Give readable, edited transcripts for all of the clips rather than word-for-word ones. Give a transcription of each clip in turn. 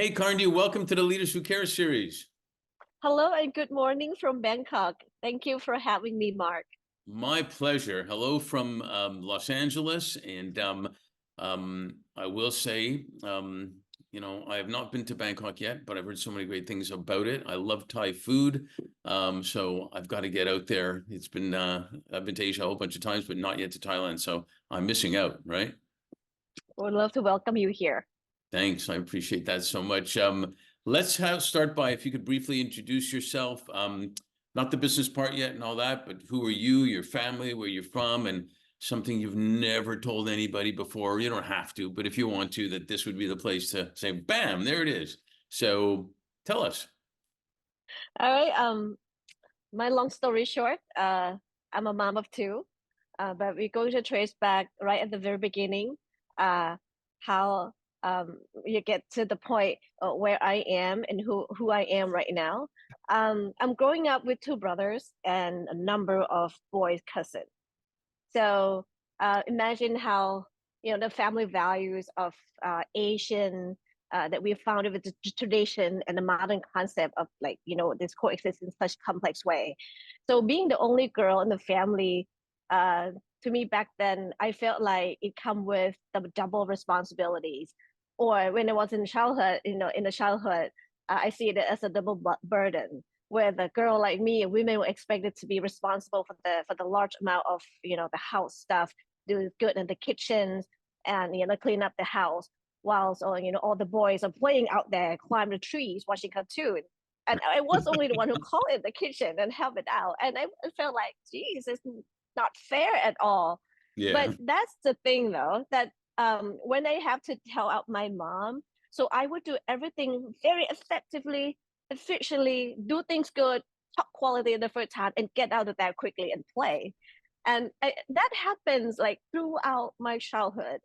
Hey, Karndee, welcome to the Leaders Who Care series. Hello and good morning from Bangkok. Thank you for having me, Mark. My pleasure. Hello from Los Angeles. And I will say, I have not been to Bangkok yet, but I've heard so many great things about it. I love Thai food. So I've got to get out there. I've been to Asia a whole bunch of times, but not yet to Thailand. So I'm missing out, right? Would love to welcome you here. Thanks. I appreciate that so much. Let's start by, if you could briefly introduce yourself, not the business part yet and all that, but who are you, your family, where you're from, and something you've never told anybody before. You don't have to, but if you want to, that this would be the place to say, bam, there it is. So tell us. All right. My long story short, I'm a mom of two, but we're going to trace back right at the very beginning, how you get to the point where I am and who I am right now. I'm growing up with two brothers and a number of boys cousins. So imagine how the family values of Asian that we found with the tradition and the modern concept of this coexist in such complex way. So being the only girl in the family, to me back then, I felt like it come with the double responsibilities. Or when I was in childhood, in the childhood, I see it as a double burden where the girl like me, women were expected to be responsible for the large amount of the house stuff, do good in the kitchens, and clean up the house, whilst all the boys are playing out there, climb the trees, watching cartoon. And I was only the one who called in the kitchen and help it out. And I felt like, geez, it's not fair at all. Yeah. But that's the thing though, that when I have to tell out my mom, so I would do everything very effectively, efficiently, do things good, top quality the first time, and get out of there quickly and play. And that happens like throughout my childhood.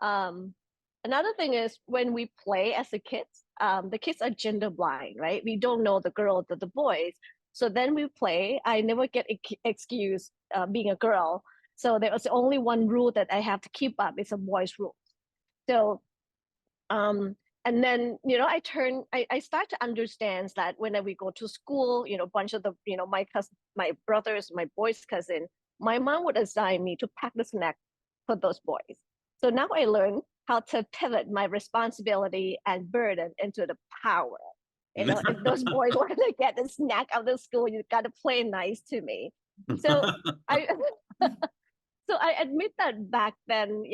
Um, Another thing is when we play as a kids, the kids are gender blind, right? We don't know the girl or the boys. So then we play. I never get excused being a girl. So there was only one rule that I have to keep up. It's a boys' rule. So and then I start to understand that when we go to school, a bunch of the my brothers, my boys cousin, my mom would assign me to pack the snack for those boys. So now I learn how to pivot my responsibility and burden into the power. If those boys want to get a snack out of school, you got to play nice to me. So I so I admit that back then,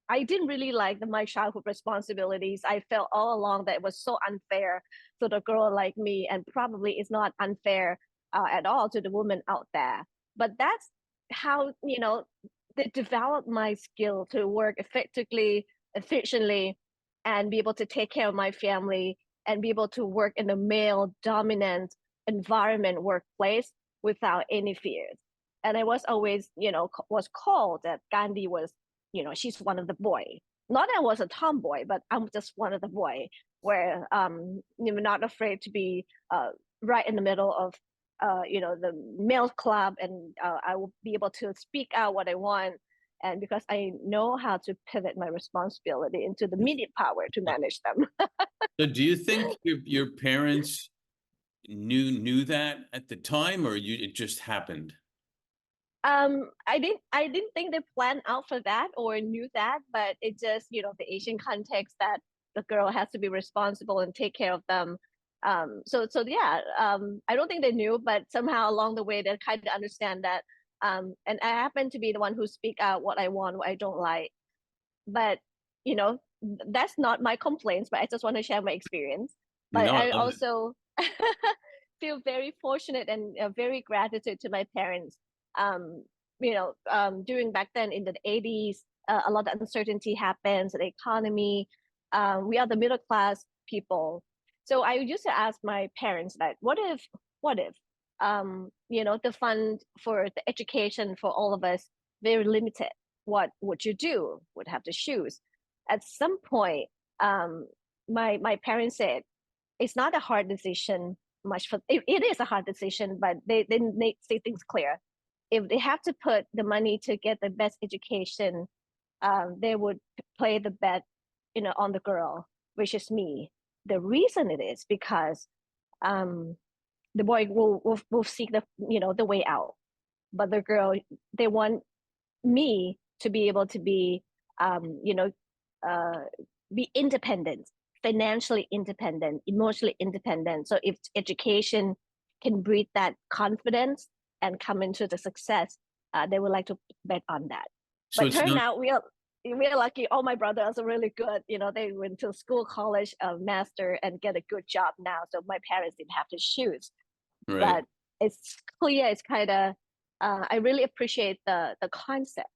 I didn't really like my childhood responsibilities. I felt all along that it was so unfair to the girl like me, and probably it's not unfair at all to the woman out there. But that's how they developed my skill to work effectively, efficiently, and be able to take care of my family and be able to work in a male dominant environment workplace without any fears. And I was always, was called that Gandhi was, she's one of the boy. Not that I was a tomboy, but I'm just one of the boy, where you're not afraid to be right in the middle of, the male club, and I will be able to speak out what I want. And because I know how to pivot my responsibility into the immediate power to manage them. So do you think your parents knew that at the time, or it just happened? I didn't think they planned out for that or knew that, but it just, the Asian context that the girl has to be responsible and take care of them. So yeah, I don't think they knew, but somehow along the way they kind of understand that. And I happen to be the one who speak out what I want, what I don't like. But you know, that's not my complaints, but I just want to share my experience. But No, I I love it. also feel very fortunate and very gratitude to my parents. During back then in the 80s, a lot of uncertainty happens, the economy. We are the middle class people. So I used to ask my parents that, what if, the fund for the education for all of us very limited. What would you do? Would have to choose. At some point, my parents said, it's not a hard decision much for it is a hard decision, but they say things clear. If they have to put the money to get the best education, they would play the bet, on the girl. which is me. The reason it is because um, the boy will seek the way out, but the girl, they want me to be able to be um, you know uh, be independent, financially independent, emotionally independent. So if education can breed that confidence and come into the success, they would like to bet on that. So But it's turn not out we are lucky. All my brothers are really good. They went to school, college, master, and get a good job now. So my parents didn't have to choose. right. But it's clear. It's kind of I really appreciate the concept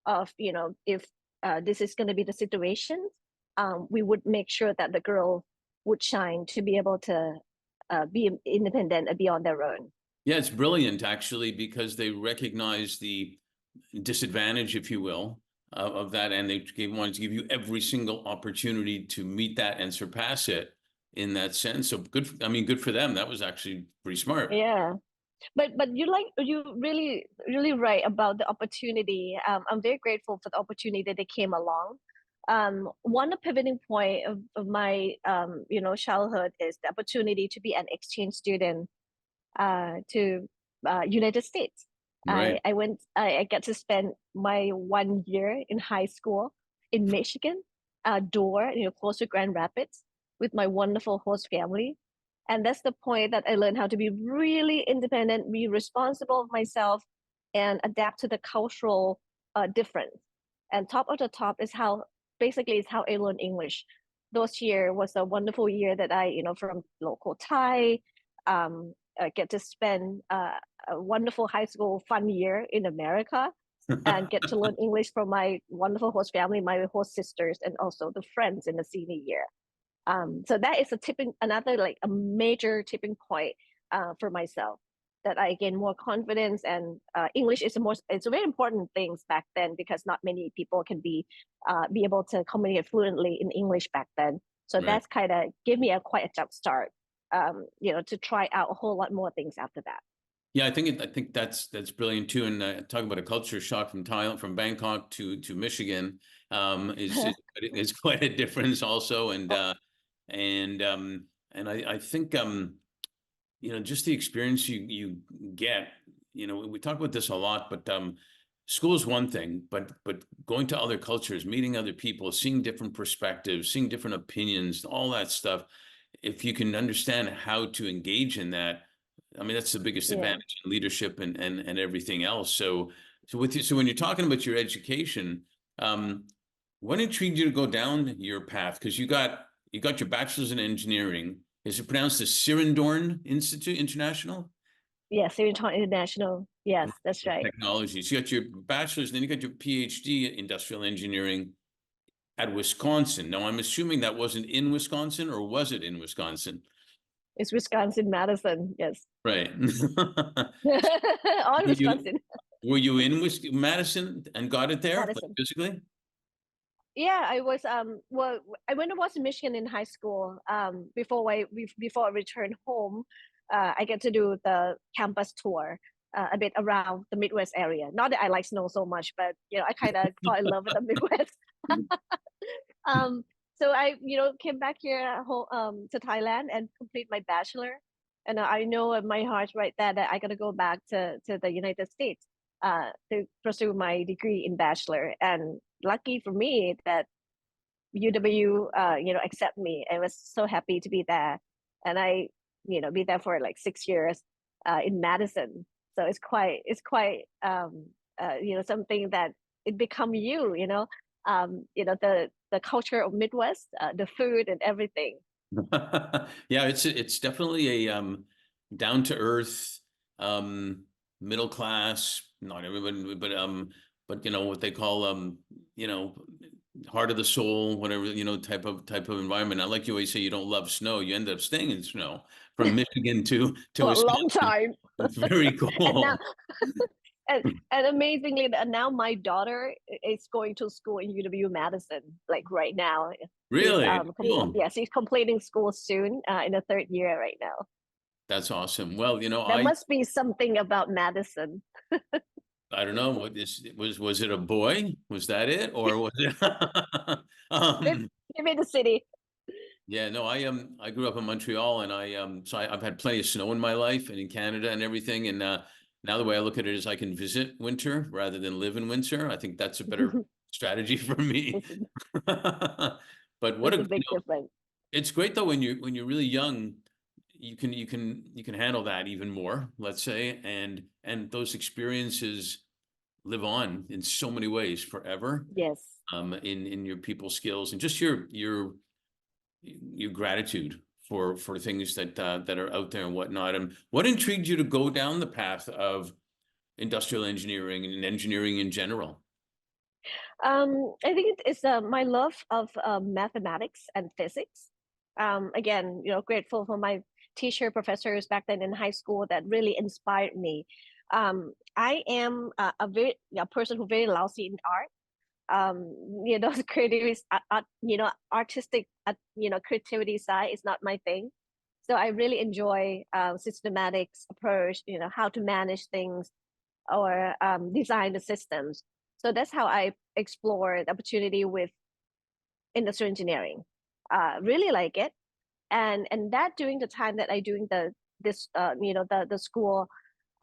of if this is going to be the situation, we would make sure that the girl would shine to be able to be independent and be on their own. Yeah, it's brilliant actually, because they recognize the disadvantage, if you will, of that, and wanted to give you every single opportunity to meet that and surpass it in that sense. So good. I mean, good for them. That was actually pretty smart. Yeah, but you really right about the opportunity. I'm very grateful for the opportunity that they came along. One pivoting point of my childhood is the opportunity to be an exchange student to United States. Right. I get to spend my 1 year in high school in Michigan, Door, close to Grand Rapids, with my wonderful host family. And that's the point that I learned how to be really independent, be responsible of myself, and adapt to the cultural difference. And top of the top is how basically is how I learned English. Those year was a wonderful year that from local Thai, get to spend a wonderful high school fun year in America and get to learn English from my wonderful host family, my host sisters, and also the friends in the senior year. So that is another like a major tipping point for myself, that I gain more confidence. And English is it's a very important things back then, because not many people can be able to communicate fluently in English back then. So Right. that's kind of give me a jump start, to try out a whole lot more things after that. Yeah, I think that's brilliant too. And talking about a culture shock from Thailand, from Bangkok to Michigan, is quite a difference also. And I think just the experience you get. We talk about this a lot, but school is one thing, but going to other cultures, meeting other people, seeing different perspectives, seeing different opinions, all that stuff. If you can understand how to engage in that, I mean, that's the biggest Yeah. advantage in leadership and everything else. So when you're talking about your education, um, what intrigued you to go down your path? Because you got your bachelor's in engineering. Is it pronounced the Sirendorn Institute International? Yeah, Sirington International. Yes, that's right. Technology. So you got your bachelor's, and then you got your PhD in industrial engineering at Wisconsin. Now, I'm assuming that wasn't in Wisconsin, or was it in Wisconsin? It's Wisconsin, Madison. Yes. Right. All Were you Wisconsin, were you in Madison and got it there, like Madison. physically? Yeah, I was well, I when I was in Michigan in high school, before I returned home, I get to do the campus tour a bit around the Midwest area. Not that I like snow so much, but I kind of fall in love with the Midwest. um, so I came back here to Thailand and complete my bachelor, and I know in my heart right there that I gotta go back to the United States to pursue my degree in bachelor. And lucky for me that UW accept me. I was so happy to be there, and I be there for like 6 years in Madison. So it's quite something that it become the culture of Midwest, the food and everything. Yeah, it's definitely a down to earth, um middle class, not everybody, but what they call you know heart of the soul, whatever, type of environment. I like you always say you don't love snow. You end up staying in snow from Michigan to For a long Wisconsin. time. It's very And now cool. and amazingly, now my daughter is going to school in UW Madison, like right now. She's Really cool. yeah, she's completing school soon, in the third year right now. That's awesome. Well, There I must be something about Madison. I don't know what this was it a boy? Was that it? Or was it Maybe um maybe the city. Yeah, no, I grew up in Montreal, and I've had plenty of snow in my life and in Canada and everything. And now the way I look at it is I can visit winter rather than live in winter. I think that's a better strategy for me. It's, But what it's a, a big difference. it's great though when you're really young, you can handle that even more, let's say, and those experiences live on in so many ways forever, Yes. in your people skills and just your gratitude for things that are out there and whatnot. And what intrigued you to go down the path of industrial engineering and engineering in general? I think it's my love of mathematics and physics. Again, grateful for my teacher professors back then in high school that really inspired me. I am a person who very lousy in art. Creativity, artistic, creativity side is not my thing. So I really enjoy systematics approach, how to manage things or design the systems. So that's how I explore the opportunity with industrial engineering. Really like it, and that during the time that I doing the school,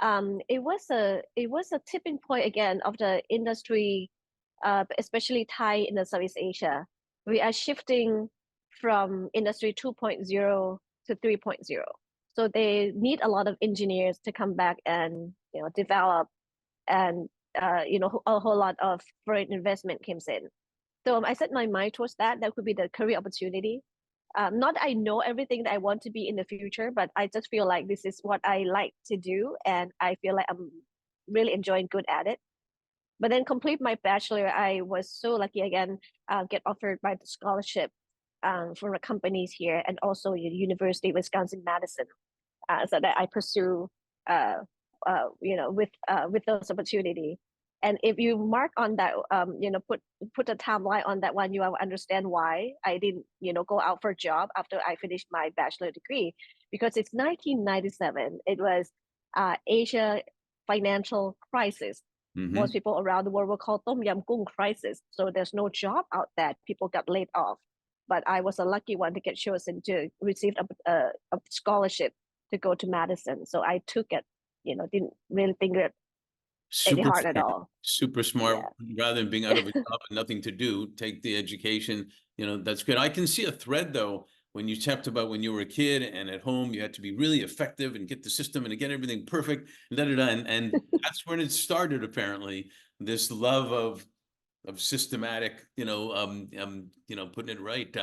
it was a tipping point again of the industry, especially Thai in the Southeast Asia. We are shifting from industry 2.0 to 3.0. So they need a lot of engineers to come back and develop, and a whole lot of foreign investment comes in. So I set my mind towards that. That could be the career opportunity. Not that I know everything that I want to be in the future, but I just feel like this is what I like to do, and I feel like I'm really enjoying good at it. But then complete my bachelor, I was so lucky again, get offered by the scholarship from the companies here, and also University of Wisconsin-Madison, so that I pursue, uh, with those opportunity. And if you mark on that, put a timeline on that one, you will understand why I didn't, go out for a job after I finished my bachelor degree, because it's 1997. It was Asia financial crisis. Most Hmm. people around the world will call Tom Yam Goong crisis. So there's no job out there. People got laid off. But I was a lucky one to get chosen to receive a scholarship to go to Madison. So I took it, didn't really think it any Super hard at smart, all. super smart. Yeah. Rather than being out of a job and nothing to do, take the education. That's good. I can see a thread though when you talked about when you were a kid and at home you had to be really effective and get the system and to get everything perfect. Da, da, da, and that's when it started apparently. This love of systematic, putting it right.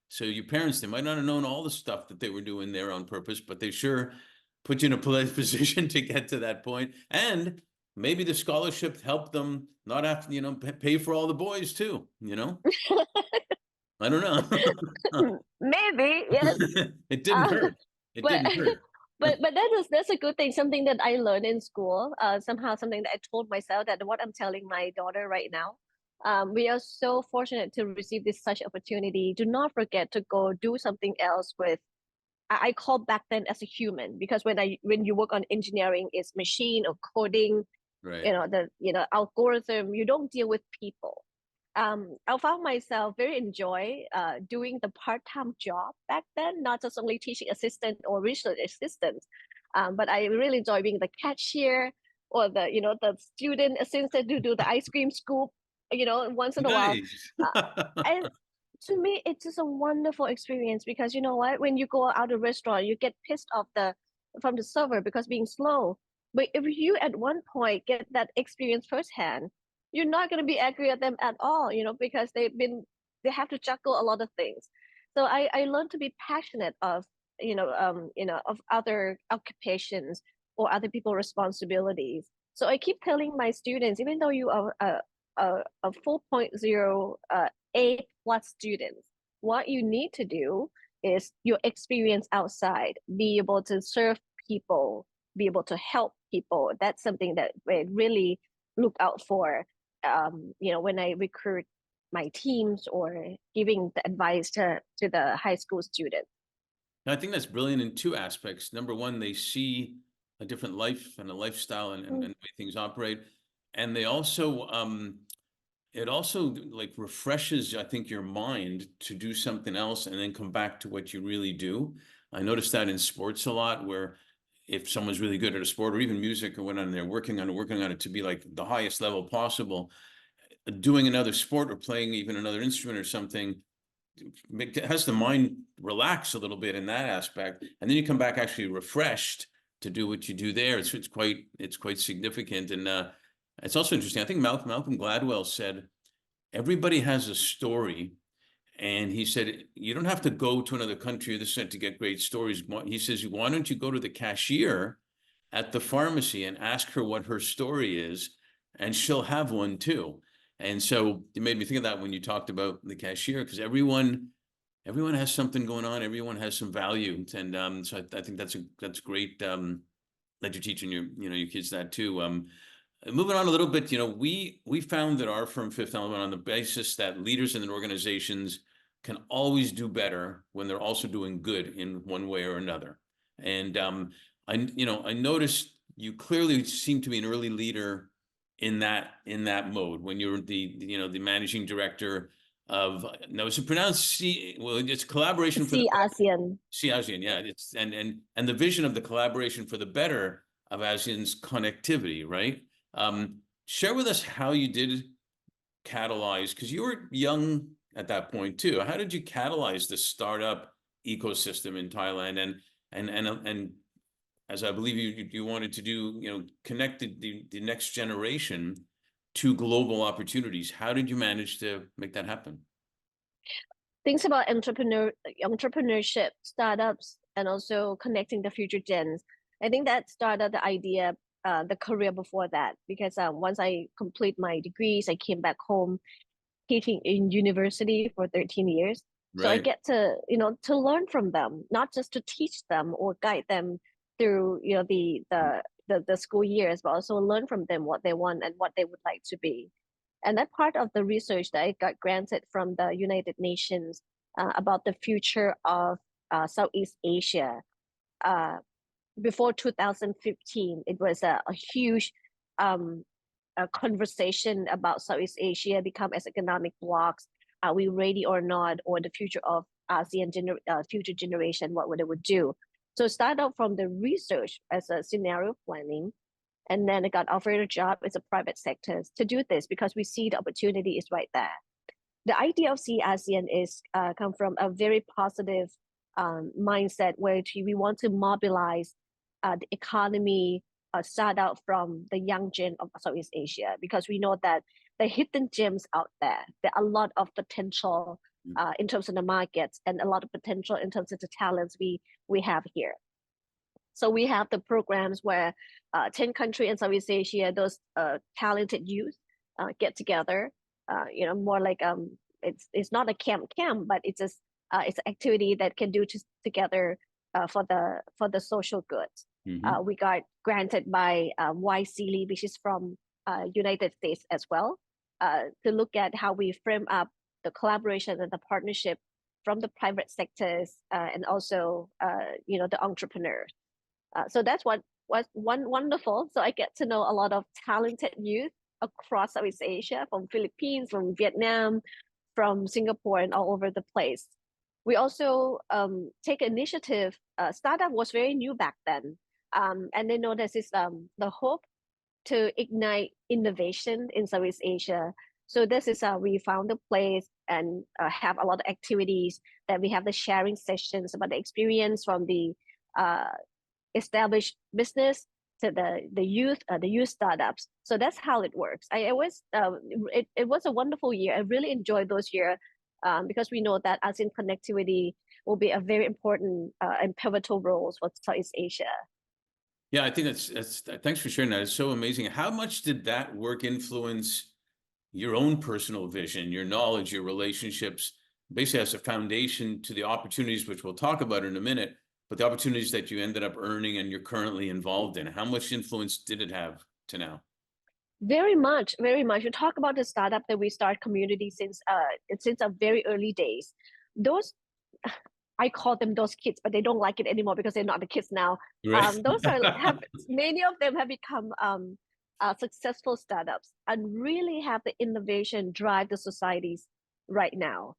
So your parents, they might not have known all the stuff that they were doing there on purpose, but they sure put you in a position to get to that point. And maybe the scholarship helped them not have to, pay for all the boys too, I don't know. Maybe, yes. It didn't Uh, hurt. It but didn't hurt. but that's a good thing, something that I learned in school, somehow something that I told myself, that what I'm telling my daughter right now. We are so fortunate to receive this such opportunity. Do not forget to go do something else with, I call back then as a human, because when you work on engineering, it's machine or coding, Right. the algorithm, you don't deal with people. I found myself very enjoy doing the part-time job back then, not just only teaching assistant or research assistant, but I really enjoy being the cashier, or the student assistant to do the ice cream scoop, once in a while. Nice. uh, and to me it's just a wonderful experience, because you know what, when you go out to a restaurant, you get pissed off from the server because being slow. But if you at one point get that experience firsthand, you're not going to be angry at them at all, because they have to juggle a lot of things. So I learned to be passionate of, of other occupations or other people's responsibilities. So I keep telling my students, even though you are a 4.0 A plus students, what you need to do is your experience outside, be able to serve people, be able to help people. That's something that we really look out for, when I recruit my teams or giving the advice to the high school students. I think that's brilliant in two aspects. Number one, they see a different life and a lifestyle and the way things operate. And they also, it also like refreshes, I think, your mind to do something else and then come back to what you really do. I noticed that in sports a lot, where if someone's really good at a sport or even music or whatnot, and they're working on it to be like the highest level possible, doing another sport or playing even another instrument or something has the mind relax a little bit in that aspect, and then you come back actually refreshed to do what you do there. It's quite significant, and it's also interesting. I think Malcolm Gladwell said everybody has a story, and he said you don't have to go to another country or this to get great stories. He says, why don't you go to the cashier at the pharmacy and ask her what her story is, and she'll have one too. And so it made me think of that when you talked about the cashier, because everyone has something going on. Everyone has some value, and so I think that's great that you're teaching your kids that too. Moving on a little bit, we found that our firm Fifth Element, on the basis that leaders in organizations can always do better when they're also doing good in one way or another. And I noticed you clearly seem to be an early leader in that mode when you're the managing director of, now is it pronounced C? Well, it's collaboration for the See ASEAN. ASEAN, yeah. It's and the vision of the collaboration for the better of ASEAN's connectivity, right? Share with us how you did catalyze, because you were young at that point too. How did you catalyze the startup ecosystem in Thailand, and as I believe you wanted to do, connected the next generation to global opportunities. How did you manage to make that happen? Things about entrepreneurship, startups, and also connecting the future gens. I think that started the idea, the career before that, because once I complete my degrees, I came back home teaching in university for 13 years. So I Right. get to learn from them, not just to teach them or guide them through, the school years, but also learn from them what they want and what they would like to be. And that part of the research that I got granted from the United Nations about the future of Southeast Asia. Uh, Before 2015, it was a huge um, a conversation about Southeast Asia become as economic blocks. Are we ready or not? Or the future of future generation, what would it would do? So start out from the research as a scenario planning, and then I got offered a job as a private sector to do this because we see the opportunity is right there. The idea of See ASEAN is come from a very positive mindset where we want to mobilize the economy, start out from the young gen of Southeast Asia, because we know that the hidden gems out there, there are a lot of potential in terms of the markets, and a lot of potential in terms of the talents we have here. So we have the programs where 10 countries in Southeast Asia, those talented youth get together, more like it's not a camp, but it's just it's an activity that can do together for the social good. Mm-hmm. We got granted by YC, which is from United States as well, to look at how we frame up the collaboration and the partnership from the private sectors and also the entrepreneurs. So that's what was wonderful. So I get to know a lot of talented youth across Southeast Asia, from Philippines, from Vietnam, from Singapore, and all over the place. We also take initiative. Startup was very new back then, and they know this is the hope to ignite innovation in Southeast Asia. So this is we found a place and have a lot of activities that we have the sharing sessions about the experience from the established business to the youth startups. So that's how it works. I always it was a wonderful year. I really enjoyed those years because we know that ASEAN connectivity will be a very important and pivotal roles for Southeast Asia. Yeah, I think that's thanks for sharing that. It's so amazing. How much did that work influence your own personal vision, your knowledge, your relationships, basically as a foundation to the opportunities, which we'll talk about in a minute, but the opportunities that you ended up earning and you're currently involved in? How much influence did it have to now? Very much, very much. You talk about the startup that we start community since our very early days. Those I call them those kids, but they don't like it anymore because they're not the kids now. Right. Those are have many of them have become successful startups and really have the innovation drive the societies right now,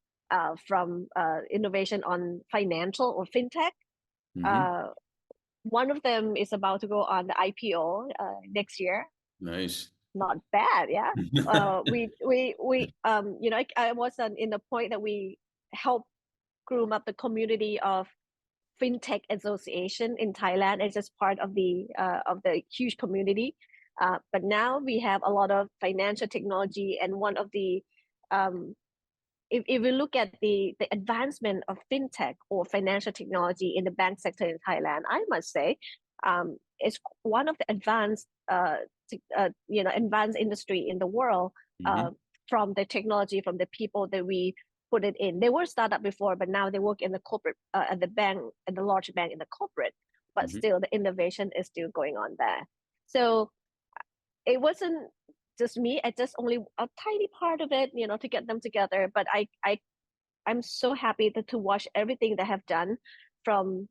from innovation on financial or fintech. Hmm. Uh, one of them is about to go on the IPO next year. Nice. Not bad, yeah. I was in the point that we help groom up the community of fintech association in Thailand as just part of the huge community. But now we have a lot of financial technology, and one of the um, if we look at the advancement of fintech or financial technology in the bank sector in Thailand, I must say, it's one of the advanced industry in the world. Uh, Hmm. from the technology, from the people that we put it in. They were startup before, but now they work in the corporate, at the bank, at the large bank in the corporate. But Hmm. still, the innovation is still going on there. So it wasn't just me. I just only a tiny part of it, to get them together. But I'm so happy to watch everything they have done from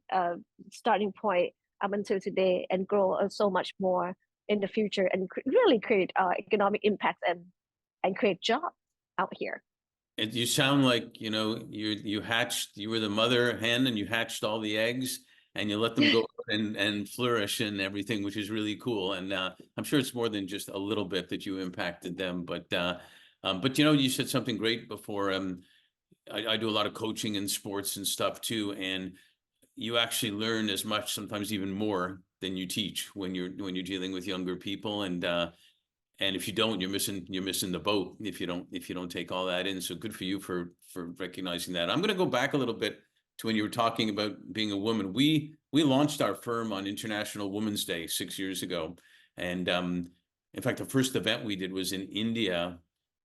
starting point up until today and grow so much more in the future and really create economic impact and create jobs out here. You sound like, you hatched, you were the mother hen and you hatched all the eggs and you let them go and flourish and everything, which is really cool. And I'm sure it's more than just a little bit that you impacted them. But you said something great before. I do a lot of coaching in sports and stuff too, and you actually learn as much, sometimes even more, than you teach when you're dealing with younger people. And if you don't, you're missing the boat if you don't take all that in. So good for you for recognizing that. I'm going to go back a little bit to when you were talking about being a woman. We launched our firm on International Women's Day 6 years ago, and in fact, the first event we did was in India,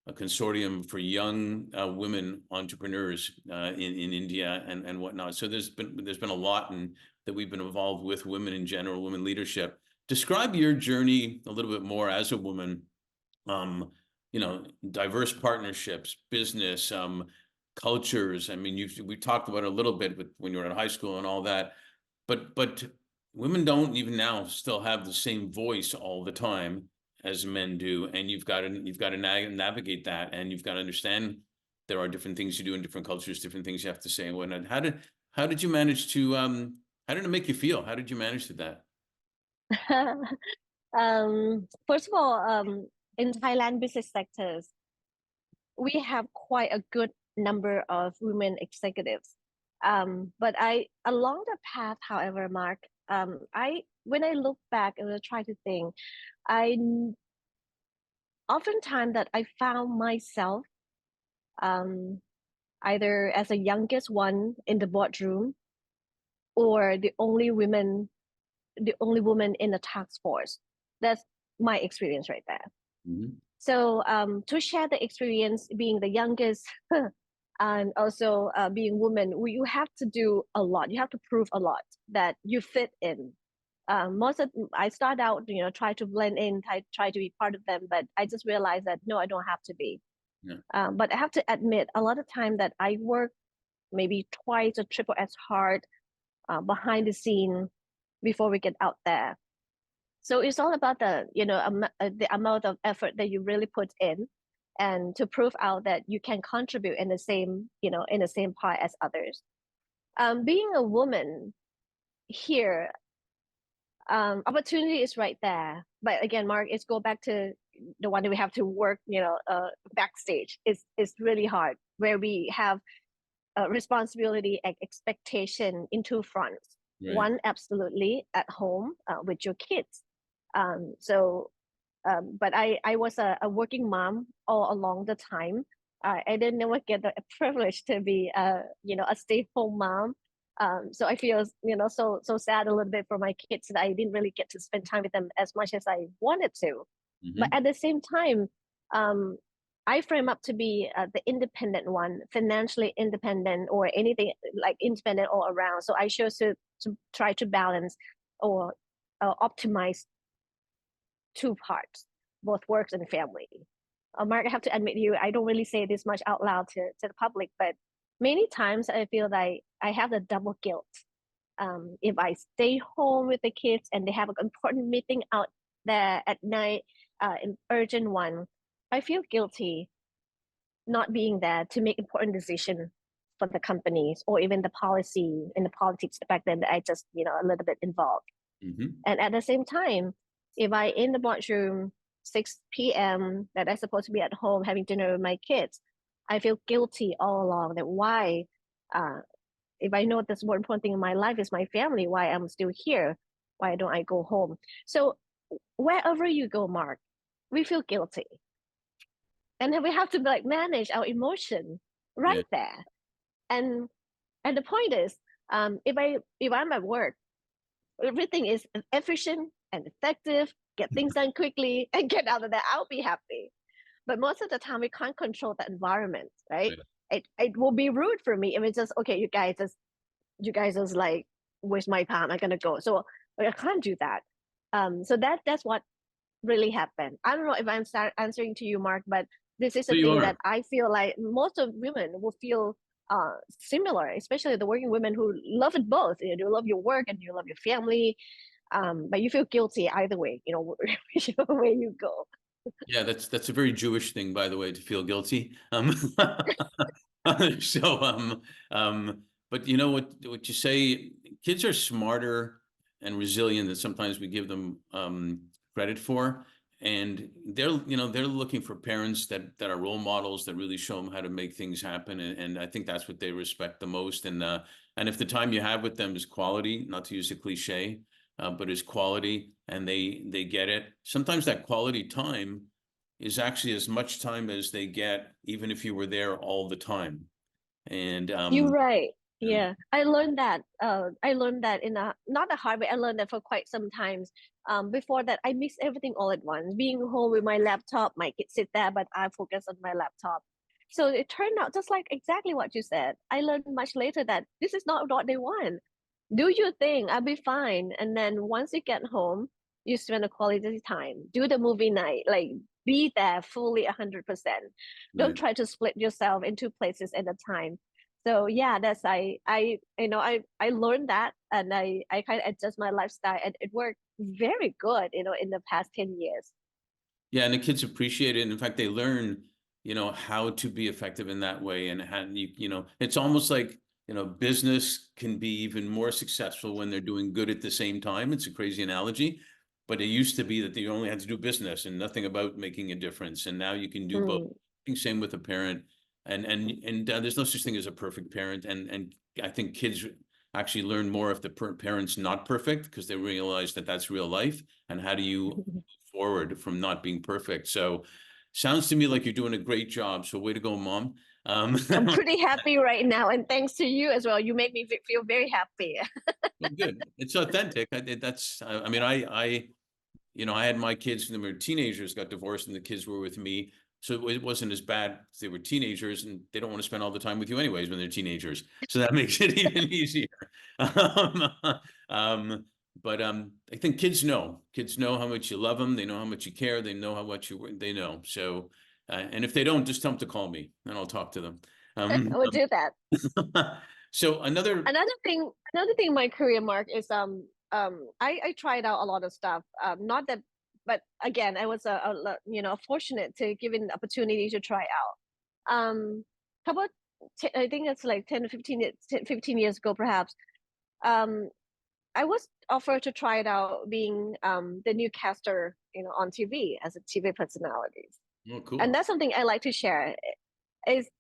a consortium for young women entrepreneurs in India and whatnot. So there's been a lot that we've been involved with women in general, women leadership. Describe your journey a little bit more as a woman. Um, Diverse partnerships, business, cultures. I mean, we talked about it a little bit with when you were in high school and all that, but women don't even now still have the same voice all the time as men do, and you've got to navigate that, and you've got to understand there are different things you do in different cultures, different things you have to say and whatnot. How did you manage to how did it make you feel? How did you manage to that? First of all, in Thailand business sectors, we have quite a good number of women executives. But along the path, however, Mark, I when I look back and I try to think, I oftentimes that I found myself um, either as the youngest one in the boardroom or the only woman in the task force. That's my experience right there. Mhm. So to share the experience being the youngest and also being woman, you have to do a lot. You have to prove a lot that you fit in. I start out, try to blend in, try to be part of them, but I just realized that no, I don't have to be. Yeah. But I have to admit, a lot of time that I work maybe twice or triple as hard behind the scene before we get out there. So it's all about the amount of effort that you really put in, and to prove out that you can contribute in the same in the same part as others. Being a woman here, opportunity is right there, but again, Mark, it's go back to the one that we have to work, backstage. It's really hard where we have responsibility and expectation in two fronts. Right. One, absolutely at home with your kids. So but I was a working mom all along the time. I didn't never get the privilege to be a stay-home mom. So I feel so sad a little bit for my kids that I didn't really get to spend time with them as much as I wanted to. But Hmm. at the same time, um, I frame up to be the independent one, financially independent or anything like independent all around. So I chose to try to balance or optimize two parts, both works and family. Mark, I have to admit to you, I don't really say this much out loud to the public, but many times I feel like I have the double guilt. If I stay home with the kids and they have an important meeting out there at night, an urgent one, I feel guilty not being there to make important decisions for the companies or even the policy and the politics back then that I just, a little bit involved. Hmm. And at the same time, if I in the boardroom 6 p.m. that I'm supposed to be at home having dinner with my kids, I feel guilty all along that why, uh, if I know this more important thing in my life is my family, why I'm still here, why don't I go home? So wherever you go, Mark, we feel guilty, and then we have to like manage our emotion Yeah. right there. And the point is, if I'm at work, everything is efficient and effective, get things done quickly, and get out of there, I'll be happy. But most of the time, we can't control the environment, right? Right. It will be rude for me if it's just okay. You guys just like waste my time. I'm gonna go. So I can't do that. So that's what really happened. I don't know if I'm start answering to you, Mark, but this is a So you thing that are. I feel like most of women will feel similar, especially the working women who love it both. You love your work and you love your family, but you feel guilty either way. Whichever way you go. Yeah, that's a very Jewish thing, by the way, to feel guilty. So but you know what you say, kids are smarter and resilient than sometimes we give them credit for. And they're looking for parents that are role models that really show them how to make things happen. And I think that's what they respect the most. And if the time you have with them is quality, not to use a cliche, but is quality, and they get it. Sometimes that quality time is actually as much time as they get, even if you were there all the time. And You're right. you know, Yeah, I learned that. I learned that in a not a hard way. I learned that for quite some times. Before that, I mix everything all at once. Being home with my laptop, my kids sit there, but I focus on my laptop. So it turned out just like exactly what you said. I learned much later that this is not what they want. Do your thing, I'll be fine. And then once you get home, you spend a quality time. Do the movie night, like be there fully 100%. Don't right. try to split yourself into places at a time. So yeah, that's I learned that, and I kind of adjust my lifestyle, and it worked very good, in the past 10 years. Yeah, and the kids appreciate it. In fact, they learn, how to be effective in that way. And how it's almost like, business can be even more successful when they're doing good at the same time. It's a crazy analogy, but it used to be that they only had to do business and nothing about making a difference. And now you can do both. Mm. Same with a parent. And there's no such thing as a perfect parent. And I think kids actually learn more if the parent's not perfect, because they realize that that's real life. And how do you forward from not being perfect? So sounds to me like you're doing a great job. So way to go, Mom. I'm pretty happy right now, and thanks to you as well. You make me feel very happy. Well, good. It's authentic. I mean, I had my kids when they were teenagers, got divorced, and the kids were with me. So it wasn't as bad. They were teenagers, and they don't want to spend all the time with you anyways when they're teenagers. So that makes it even easier. Um, I think kids know. Kids know how much you love them. They know how much you care. They know how much they know. So, and if they don't, just tell them to call me, and I'll talk to them. I would do that. So another. Another thing in my career, Mark, is I tried out a lot of stuff. Not that, but again, I was fortunate to given the opportunity to try out. Couple, I think it's like 10 to 15 years ago, perhaps. Um, I was offered to try it out being the new caster, on TV as a TV personality, Oh, and cool. that's something I like to share. Is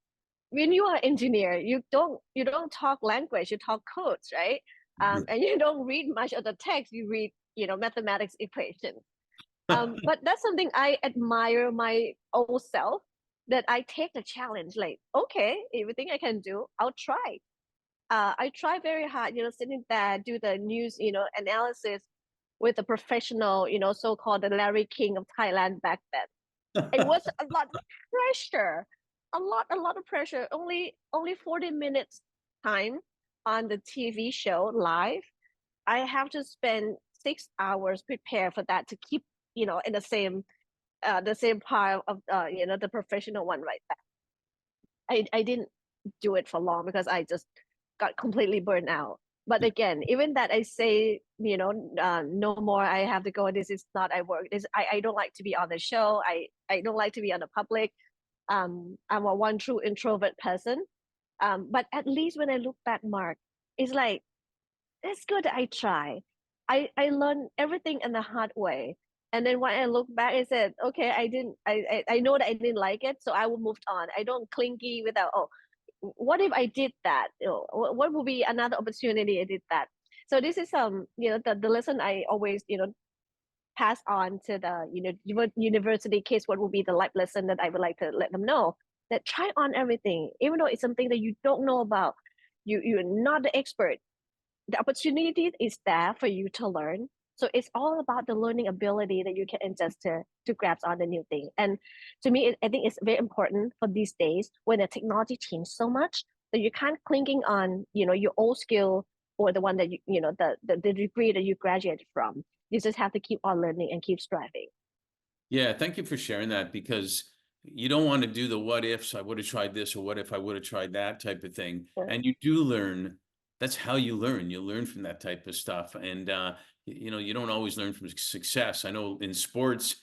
when you are an engineer, you don't talk language, you talk codes, right? And you don't read much of the text. You read, mathematics equations. But that's something I admire my old self, that I take the challenge. Like, okay, everything I can do, I'll try. I try very hard, sitting there, do the news, analysis with a professional, so-called the Larry King of Thailand back then. It was a lot of pressure, a lot of pressure. Only 40 minutes time on the TV show live. I have to spend 6 hours prepare for that to keep, in the same part of the professional one right there. I didn't do it for long because I just got completely burned out. But again, even that I say, no more, I have to go, this is not I work, I don't like to be on the show, I don't like to be on the public. I'm a one true introvert person. But at least when I look back, Mark, it's like, it's good that I try. I learned everything in the hard way. And then when I look back, I said, okay, I know that I didn't like it, so I will move on. I don't clingy without, oh, what if I did that? What would be another opportunity I did that? So this is the lesson I always pass on to the university kids. What would be the life lesson that I would like to let them know? That try on everything, even though it's something that you don't know about. You're not the expert. The opportunity is there for you to learn. So it's all about the learning ability that you can adjust to grasp on the new thing. And to me, I think it's very important for these days when the technology changes so much that you can't clinging on, your old skill or the one that the degree that you graduated from. You just have to keep on learning and keep striving. Yeah, thank you for sharing that, because you don't want to do the what ifs, I would have tried this, or what if I would have tried that type of thing. Yeah. And you do learn. That's how you learn. You learn from that type of stuff. And you don't always learn from success. I know in sports,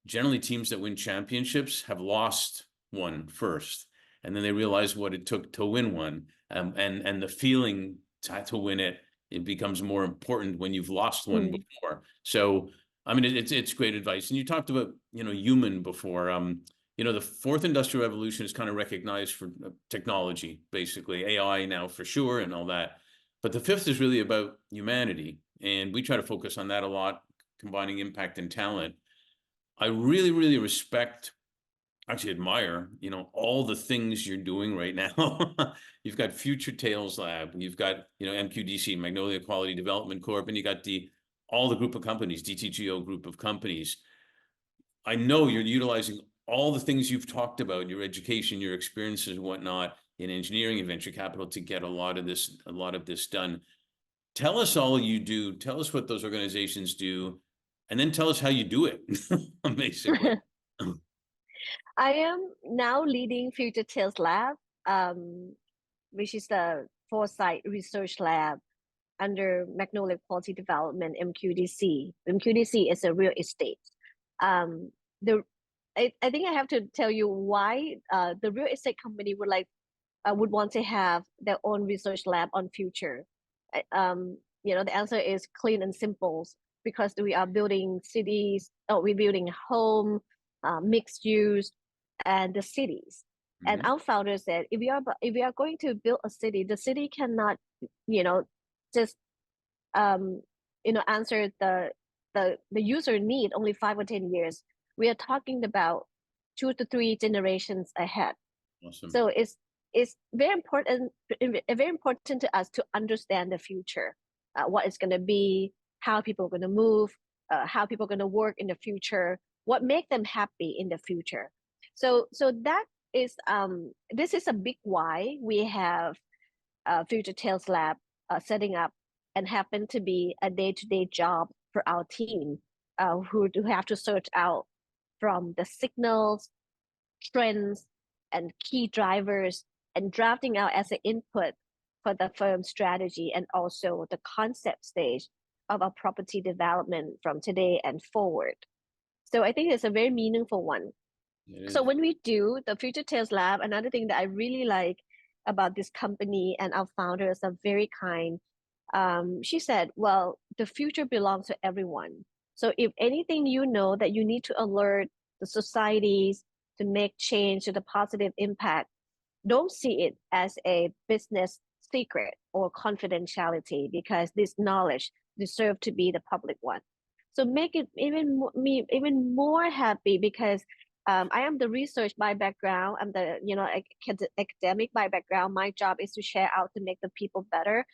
generally teams that win championships have lost one first, and then they realize what it took to win one. And the feeling to win it, it becomes more important when you've lost one before. So I mean, it's great advice. And you talked about, human before. The fourth industrial revolution is kind of recognized for technology, basically AI now for sure, and all that. But the fifth is really about humanity. And we try to focus on that a lot, combining impact and talent. I really, really respect, actually admire, all the things you're doing right now. You've got Future Tales Lab, you've got, MQDC, Magnolia Quality Development Corp, and you got all the group of companies, DTGO group of companies. I know you're utilizing all the things you've talked about, your education, your experiences and whatnot in engineering and venture capital to get a lot of this done. Tell us all you do. Tell us what those organizations do, and then tell us how you do it, basically. I am now leading Future Tales Lab, which is the foresight research lab under Magnolia Quality Development, MQDC. MQDC is a real estate. The I think I have to tell you why the real estate company would want to have their own research lab on future. The answer is clean and simple, because we are building cities, or we're building home, mixed use, and the cities. And our founder said, if we are going to build a city, the city cannot, just answer the user need only 5 or 10 years. We are talking about 2 to 3 generations ahead. Awesome. So it's very important to us to understand the future, what it's going to be, how people are going to move, how people are going to work in the future, what make them happy in the future. So that is this is a big why we have Future Tales Lab setting up, and happen to be a day-to-day job for our team, who have to search out from the signals, trends, and key drivers, and drafting out as an input for the firm's strategy, and also the concept stage of our property development from today and forward. So I think it's a very meaningful one. So when we do the Future Tales Lab, another thing that I really like about this company, and our founders are very kind. She said, well, the future belongs to everyone. So if anything that you need to alert the societies to make change to the positive impact, don't see it as a business secret or confidentiality, because this knowledge deserves to be the public one. So make it even more happy, because I am the research by background. I'm the academic by background. My job is to share out to make the people better.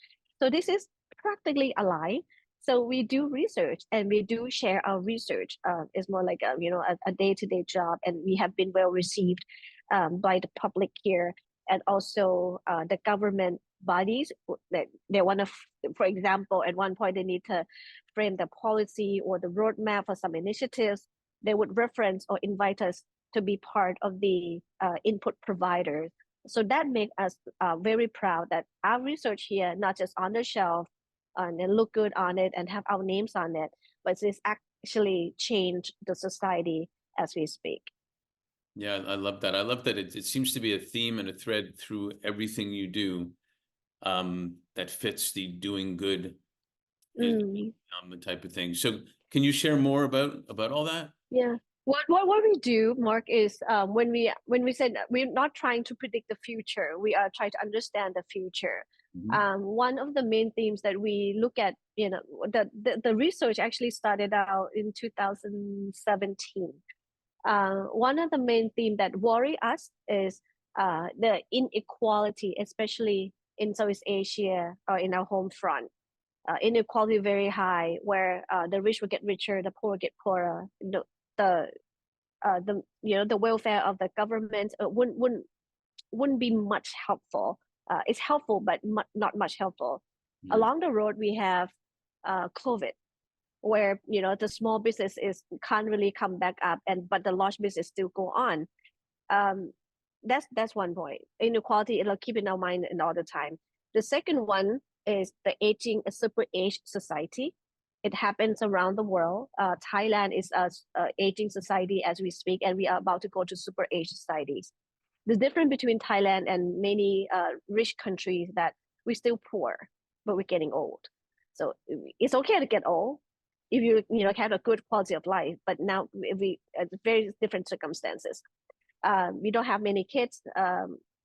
So this is practically aligned. So we do research and we do share our research. It's more like a day-to-day job, and we have been well received by the public here, and also the government bodies that they want to, for example, at one point they need to frame the policy or the roadmap for some initiatives. They would reference or invite us to be part of the input providers. So that makes us very proud that our research here, not just on the shelf, and look good on it and have our names on it, but it's actually changed the society as we speak. Yeah, I love that. I love that it seems to be a theme and a thread through everything you do, that fits the doing good and Mm. type of thing. So can you share more about all that? Yeah. What we do, Mark, is when we said that we're not trying to predict the future, we are trying to understand the future. Mhm. One of the main themes that we look at, the research actually started out in 2017. One of the main themes that worry us is the inequality, especially in Southeast Asia or in our home front. Inequality very high, where the rich will get richer, the poor get poorer. The the welfare of the government wouldn't be much helpful. It's helpful, but not much helpful. Yeah. Along the road, we have COVID, where the small business is can't really come back up, and but the large business still go on. Um, that's one point. Inequality, it'll keep in our mind and all the time. The second one is the aging, a super aged society. It happens around the world. Thailand is a aging society as we speak, and we are about to go to super aged societies. The difference between Thailand and many rich countries that we're still poor, but we're getting old. So it's okay to get old if you have a good quality of life. But now we very different circumstances. We don't have many kids,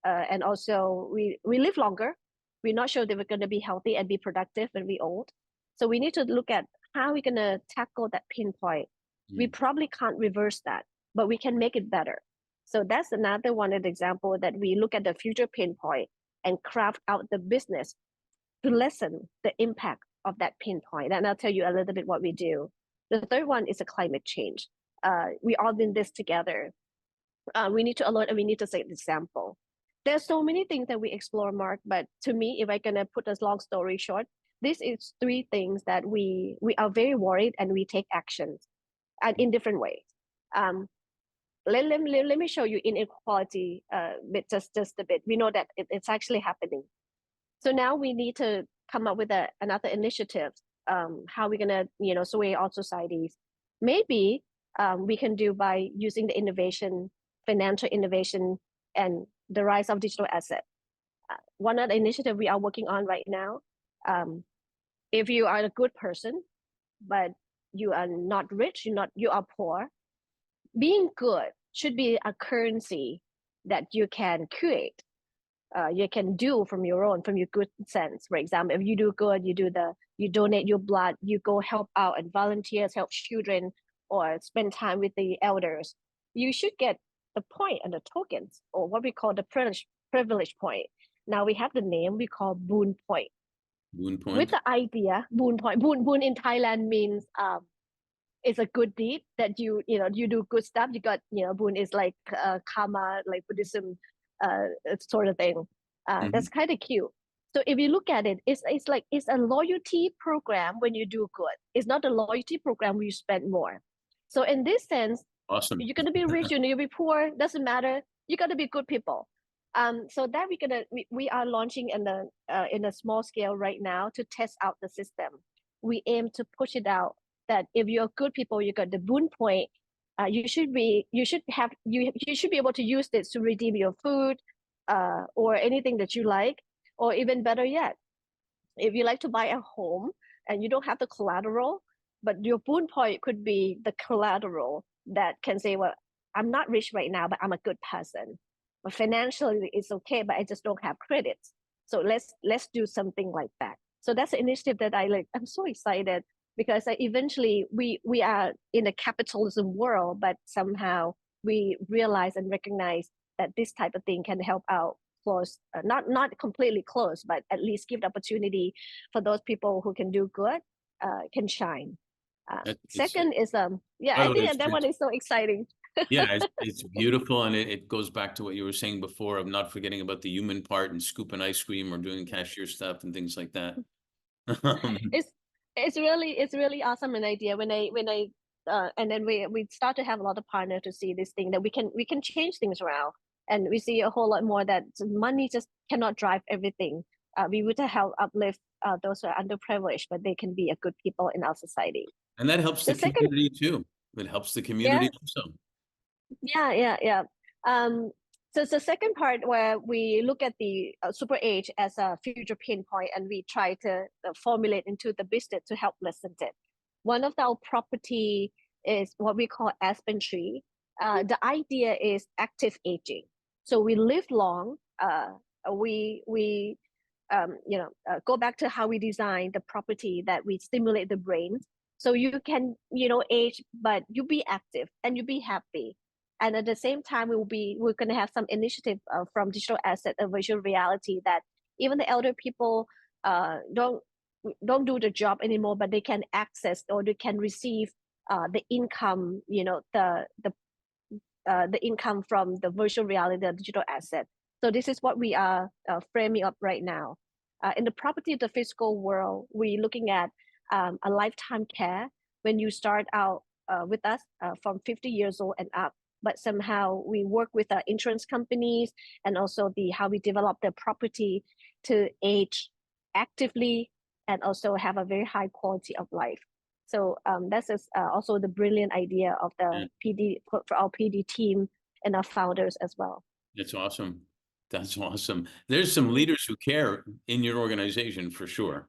and also we live longer. We're not sure that we're going to be healthy and be productive when we're old. So we need to look at how we're going to tackle that pinpoint. We Mm. probably can't reverse that, but we can make it better. So that's another one of the example that we look at the future pinpoint and craft out the business to lessen the impact of that pinpoint. And I'll tell you a little bit what we do. The third one is a climate change. We all in this together. We need to alert and we need to set the example. There's so many things that we explore, Mark, but to me, if I gonna put a long story short, this is three things that we are very worried and we take actions and in different ways. Um, let me show you inequality bit just a bit. We know that it's actually happening. So now we need to come up with another initiative. How we're gonna sway our societies. Maybe we can do by using the innovation, financial innovation, and the rise of digital asset. One of the initiative we are working on right now. Um, if you are a good person, but you are not rich, you are poor, being good should be a currency that you can create. You can do from your good sense. For example, if you do good, you donate your blood, you go help out and volunteers, help children, or spend time with the elders. You should get the point and the tokens, or what we call the privilege point. Now we have the name we call boon point. Moon With Point. the idea, boon point, boon in Thailand means it's a good deed that you do good stuff. You got boon is like karma, like Buddhism, sort of thing. That's Mhm. kind of cute. So if you look at it, it's like it's a loyalty program when you do good. It's not a loyalty program where you spend more. So in this sense, Awesome. you're gonna be rich, you'll be poor, doesn't matter. You gotta be good people. So that we are launching in a small scale right now to test out the system. We aim to push it out that if you're good people, you got the boon point. You should be able to use this to redeem your food, or anything that you like, or even better yet, if you like to buy a home and you don't have the collateral, but your boon point could be the collateral that can say, well, I'm not rich right now, but I'm a good person. But financially it's okay, but I just don't have credits. So let's do something like that. So that's an initiative that I like. I'm so excited because eventually we are in a capitalism world, but somehow we realize and recognize that this type of thing can help out close, not completely close, but at least give the opportunity for those people who can do good, can shine. It's Second is yeah, by I the way, think that one is so exciting. yeah, it's beautiful, and it goes back to what you were saying before of not forgetting about the human part and scooping ice cream or doing cashier stuff and things like that. Um, it's it's really awesome an idea when I and then we start to have a lot of partner to see this thing that we can change things around, and we see a whole lot more that money just cannot drive everything. we would help uplift those who are underprivileged, but they can be a good people in our society. And that helps the The second, community too. It helps the yeah, community also. yeah. So it's the second part where we look at the super age as a future pain point, and we try to formulate into the business to help lessen it. One of our property is what we call aspen tree. The idea is active aging. So we live long. We go back to how we design the property, that we stimulate the brain, so you can age, but you be active and you be happy. And at the same time, we're going to have some initiative from digital asset and virtual reality, that even the elder people don't do the job anymore, but they can access, or they can receive the income, the income from the virtual reality, the digital asset. So this is what we are framing up right now. In the property of the physical world, we're looking at a lifetime care when you start out with us from 50 years old and up. But somehow we work with insurance companies, and also how we develop the property to age actively and also have a very high quality of life. So that's also the brilliant idea of the PD for our PD team and our founders as well. That's awesome. That's awesome. There's some leaders who care in your organization for sure.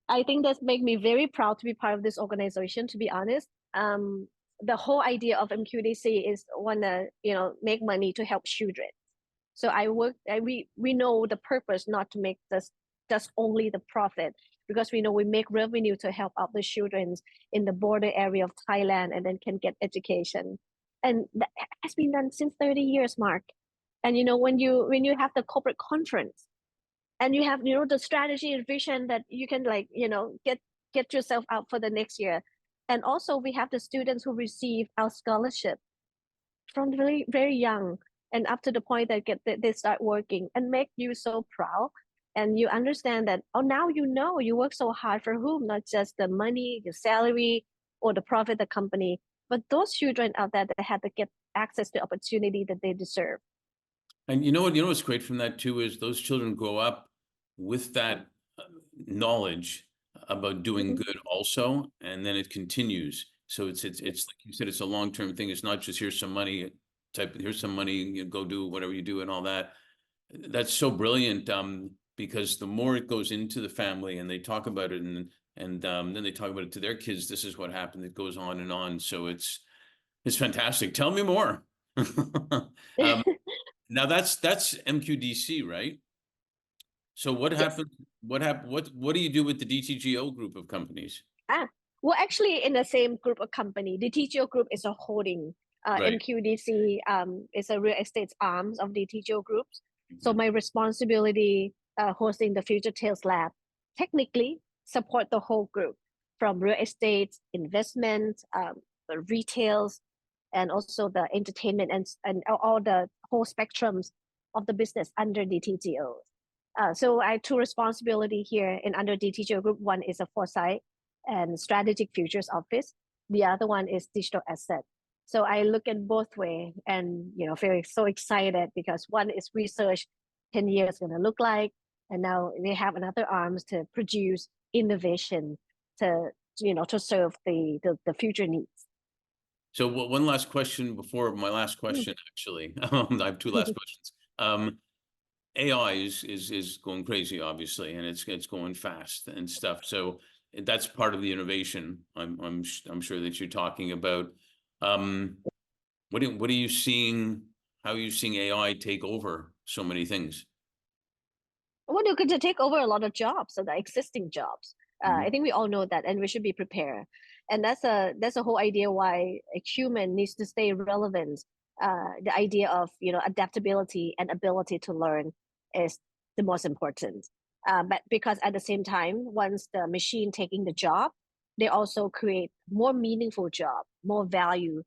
I think that's make me very proud to be part of this organization, to be honest. The whole idea of MQDC is wanna make money to help children. So we know the purpose, not to make this just only the profit, because we know we make revenue to help out the children in the border area of Thailand, and then can get education. And that has been done since 30 years, Mark. And when you have the corporate conference, and you have the strategy and vision, that you can get yourself out for the next year. And also we have the students who receive our scholarship from very very young, and up to the point that they start working, and make you so proud. And you understand that, oh, now you work so hard for whom, not just the money, your salary, or the profit the company, but those children out there that had to get access to opportunity that they deserve. And what's great from that too is those children grow up with that knowledge about doing good also, and then it continues. So it's like you said, it's a long-term thing. It's not just here's some money, here's some money, go do whatever you do and all that. That's so brilliant, because the more it goes into the family and they talk about it, and then they talk about it to their kids, this is what happened. It goes on and on. So it's fantastic. Tell me more. Now that's MQDC, right? So what Yes. happened? What do you do with the DTGO group of companies? Well, actually, in the same group of company, the TGO group is a holding. Right. MQDC is a real estate arms of the TGO groups. So Mhm. my responsibility hosting the Future Tales Lab, technically support the whole group, from real estate, investment, the retails, and also the entertainment, and all the whole spectrums of the business under the TGO. So I have two responsibility here in under the TGO group. One is a foresight and strategic futures office. The other one is digital asset. So I look at both way, and very so excited, because one is research 10 years going to look like, and now they have another arms to produce innovation to to serve the future needs. So one last question before my last question, actually. I have two last questions. AI is going crazy, obviously, and it's going fast and stuff. So that's part of the innovation. I'm sure that you're talking about. What are you seeing? How are you seeing AI take over so many things? Well, they're going to take over a lot of jobs, so the existing jobs. Mhm. I think we all know that, and we should be prepared. And that's a whole idea why a human needs to stay relevant. The idea of adaptability and ability to learn is the most important. But because at the same time, once the machine taking the job, they also create more meaningful job, more value,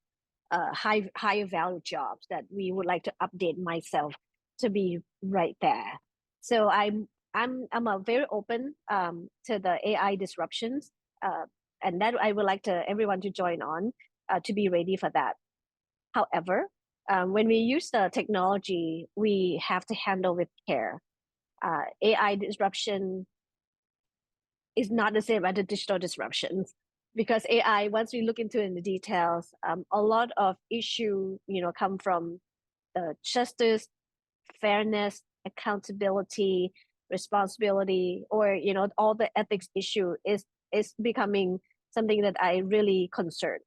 higher value jobs that we would like to update myself to be right there. So I'm a very open to the AI disruptions, and that I would like to everyone to join on to be ready for that. However, When we use the technology, we have to handle with care. AI disruption is not the same as the digital disruptions because AI, once we look into in the details, a lot of issue, come from justice, fairness, accountability, responsibility, or all the ethics issue is becoming something that I really concern.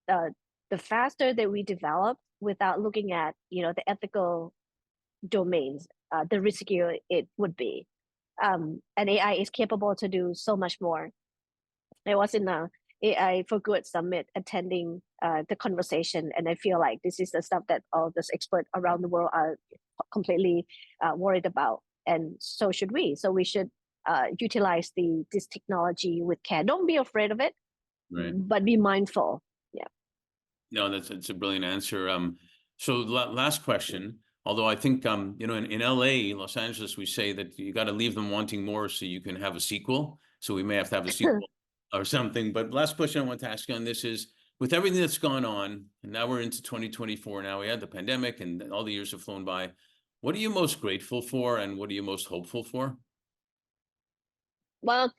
The the faster that we develop without looking at the ethical domains, the riskier it would be. And AI is capable to do so much more. I was in a AI for Good summit attending the conversation, and I feel like this is the stuff that all those experts around the world are completely worried about, and so should we. So we should utilize this technology with care. Don't be afraid of it, Right. but be mindful. Yeah. No, that's a brilliant answer. So last question, although I think, in LA, Los Angeles, we say that you got to leave them wanting more so you can have a sequel. So we may have to have a sequel or something. But last question I want to ask you on this is, with everything that's gone on, and now we're into 2024, now we had the pandemic and all the years have flown by. What are you most grateful for and what are you most hopeful for? Well,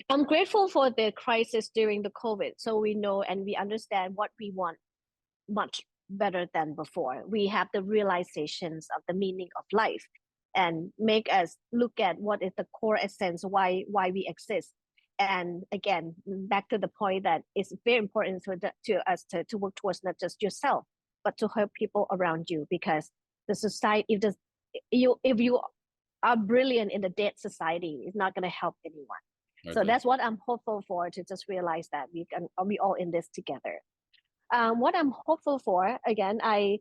I'm grateful for the crisis during the COVID, so we know and we understand what we want much better than before. We have the realizations of the meaning of life and make us look at what is the core essence why we exist. And again, back to the point that it's very important to us to work towards not just yourself, but to help people around you because the society, if you are brilliant in the dead society, it's not going to help anyone. So Okay. that's what I'm hopeful for, to just realize that we all in this together. What I'm hopeful for, again, I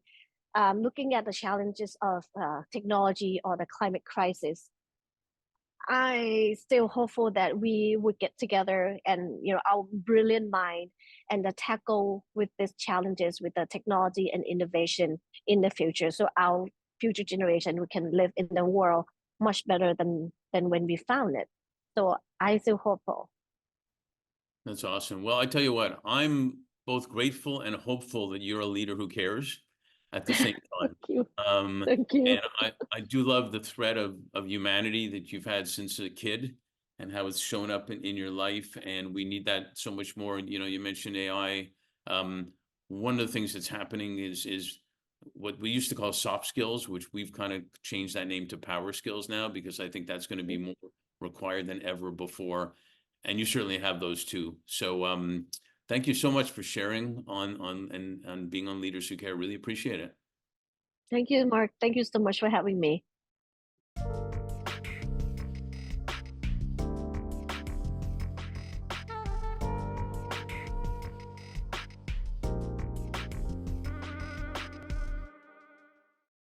looking at the challenges of technology or the climate crisis. I still hopeful that we would get together and our brilliant mind and tackle with these challenges with the technology and innovation in the future. So our future generation we can live in the world much better than when we found it. So I feel hopeful. That's awesome. Well, I tell you what, I'm both grateful and hopeful that you're a leader who cares at the same Thank time. you. Um, Thank you. and I do love the thread of humanity that you've had since a kid and how it's shown up in your life. And we need that so much more. And, you mentioned AI. Um, One of the things that's happening is what we used to call soft skills, which we've kind of changed that name to power skills now, because I think that's going to be more required than ever before. And you certainly have those too. So thank you so much for sharing on being on Leaders Who Care. Really appreciate it. Thank you, Mark. Thank you so much for having me.